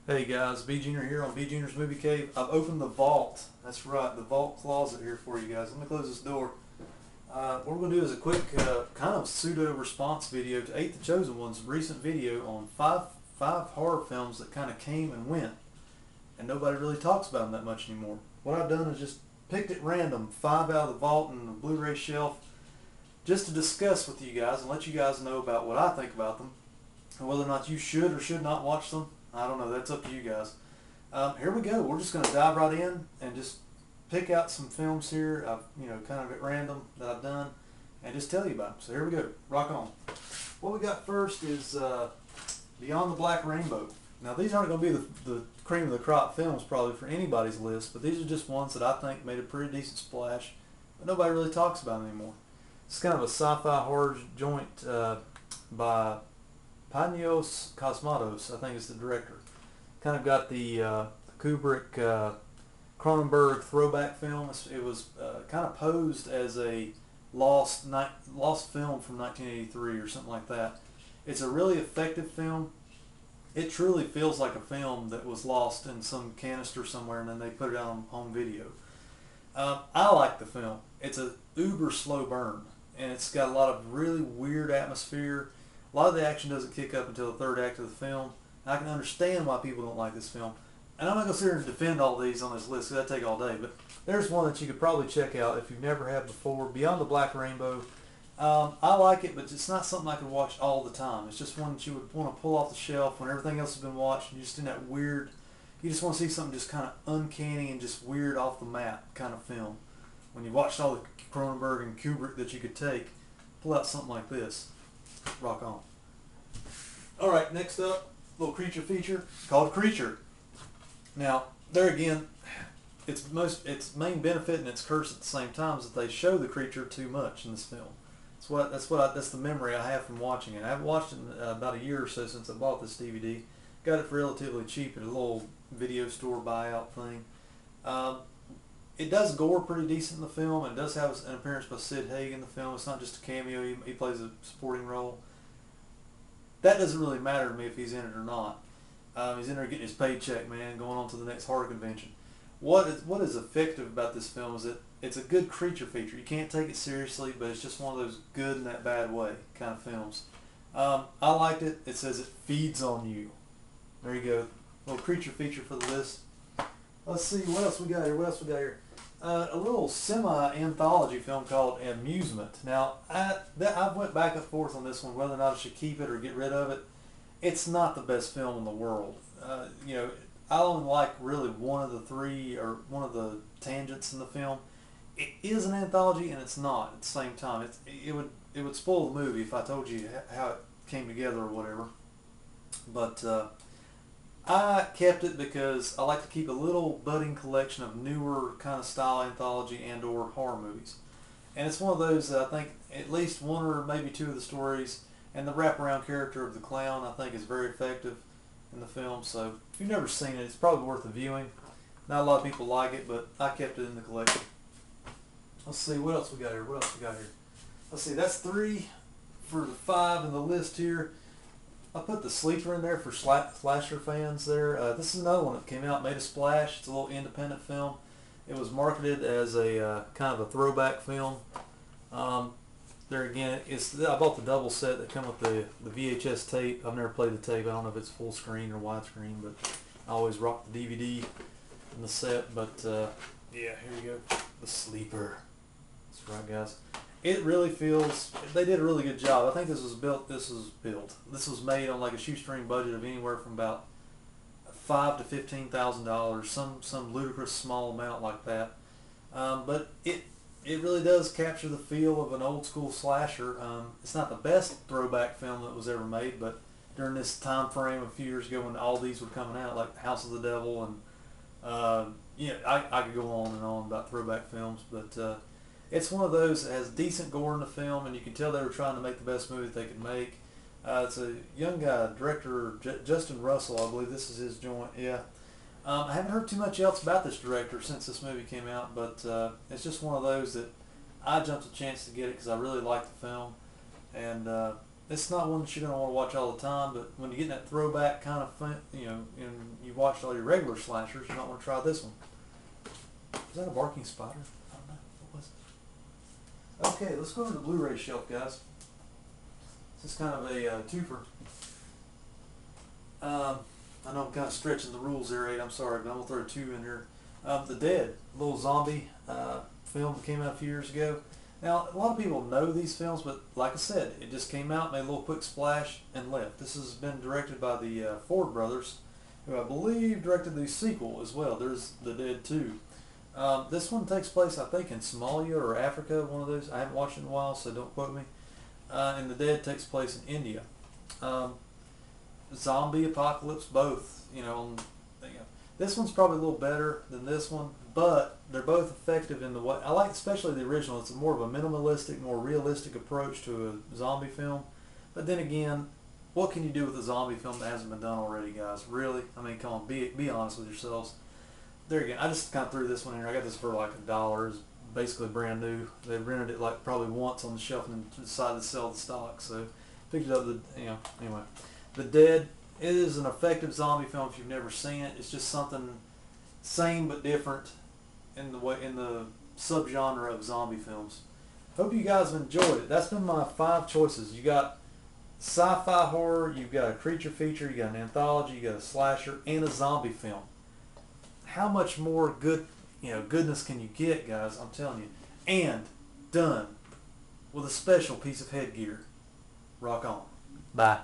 Hey guys, B Junior here on B Junior's Movie Cave. I've opened the vault. That's right, the vault closet here for you guys. Let me close this door. What we're going to do is a quick kind of pseudo response video to 8 the Chosen One's recent video on five horror films that kind of came and went, and nobody really talks about them that much anymore. What I've done is just picked at random 5 out of the vault and the Blu-ray shelf just to discuss with you guys and let you guys know about what I think about them and whether or not you should or should not watch them. I don't know, that's up to you guys. Here we go. We're just going to dive right in and just pick out some films here, kind of at random that I've done, and just tell you about them. So here we go. Rock on. What we got first is Beyond the Black Rainbow. Now these aren't going to be the cream of the crop films probably for anybody's list, but these are just ones that I think made a pretty decent splash, but nobody really talks about them anymore. It's kind of a sci-fi horror joint by Panos Cosmatos, I think is the director. Kind of got the Kubrick Cronenberg throwback film. It was kind of posed as a lost film from 1983 or something like that. It's a really effective film. It truly feels like a film that was lost in some canister somewhere and then they put it out on home video. I like the film. It's a uber slow burn and it's got a lot of really weird atmosphere. A lot of the action doesn't kick up until the third act of the film. And I can understand why people don't like this film. And I'm not going to sit here and defend all these on this list because that'd take all day. But there's one that you could probably check out if you've never have before. Beyond the Black Rainbow. I like it, but it's not something I could watch all the time. It's just one that you would want to pull off the shelf when everything else has been watched. And you're just in that weird, you just want to see something just kind of uncanny and just weird off the map kind of film. When you watched all the Cronenberg and Kubrick that you could take, pull out something like this. Rock on. Alright, next up, little creature feature called Creature. Now, there again, its main benefit and its curse at the same time is that they show the creature too much in this film. That's the memory I have from watching it. I haven't watched it in about a year or so since I bought this DVD. Got it for relatively cheap at a little video store buyout thing. It does gore pretty decent in the film. It does have an appearance by Sid Haig in the film. It's not just a cameo. He plays a supporting role. That doesn't really matter to me if he's in it or not. He's in there getting his paycheck, man, going on to the next horror convention. What is effective about this film is that it's a good creature feature. You can't take it seriously, but it's just one of those good in that bad way kind of films. I liked it. It says it feeds on you. There you go. Little creature feature for the list. Let's see, what else we got here? A little semi-anthology film called Amusement. Now, I went back and forth on this one, whether or not I should keep it or get rid of it. It's not the best film in the world. I only like really one of the three, or one of the tangents in the film. It is an anthology, and it's not at the same time. It would spoil the movie if I told you how it came together or whatever. But I kept it because I like to keep a little budding collection of newer kind of style anthology and or horror movies. And it's one of those that I think at least one or maybe two of the stories and the wraparound character of the clown I think is very effective in the film. So if you've never seen it, it's probably worth a viewing. Not a lot of people like it, but I kept it in the collection. Let's see, what else we got here? Let's see, that's 3 for the 5 in the list here. I put The Sleeper in there for slasher fans there. This is another one that came out, made a splash. It's a little independent film. It was marketed as a kind of a throwback film. There again, I bought the double set that come with the VHS tape. I've never played the tape. I don't know if it's full screen or widescreen, but I always rock the DVD in the set. But yeah, here you go. The Sleeper. That's right, guys. It really feels, they did a really good job. I think this was made on like a shoestring budget of anywhere from about $5,000 to $15,000, some ludicrous small amount like that. But it really does capture the feel of an old school slasher. It's not the best throwback film that was ever made, but during this time frame a few years ago when all these were coming out, like House of the Devil and I could go on and on about throwback films, but it's one of those that has decent gore in the film, and you can tell they were trying to make the best movie they could make. It's a young guy, director Justin Russell, I believe this is his joint. Yeah, I haven't heard too much else about this director since this movie came out, but it's just one of those that I jumped a chance to get it because I really liked the film, and It's not one that you're gonna want to watch all the time, but when you get in that throwback kind of fun, and you watched all your regular slashers, you might want to try this one. Is that a barking spider? I don't know. What was it? Okay, let's go to the Blu-ray shelf, guys. This is kind of a twofer. I know I'm kind of stretching the rules there, 8. I'm sorry, but I'm gonna throw 2 in here. The Dead, a little zombie film that came out a few years ago. Now, a lot of people know these films, but like I said, it just came out, made a little quick splash, and left. This has been directed by the Ford brothers, who I believe directed the sequel as well. There's The Dead 2. This one takes place, I think, in Somalia or Africa, one of those. I haven't watched it in a while, so don't quote me. And The Dead takes place in India. Zombie apocalypse, both. This one's probably a little better than this one, but they're both effective in the way. I like especially the original. It's more of a minimalistic, more realistic approach to a zombie film. But then again, what can you do with a zombie film that hasn't been done already, guys? Really? I mean, come on, be honest with yourselves. There you go. I just kind of threw this one in here. I got this for like $1. It's basically brand new. They rented it like probably once on the shelf and then decided to sell the stock. So picked it up. Anyway, The Dead. It is an effective zombie film if you've never seen it. It's just something same but different in the subgenre of zombie films. Hope you guys have enjoyed it. That's been my 5 choices. You got sci-fi horror, you've got a creature feature, you got an anthology, you got a slasher, and a zombie film. How much more goodness can you get, guys? I'm telling you. And done with a special piece of headgear. Rock on. Bye.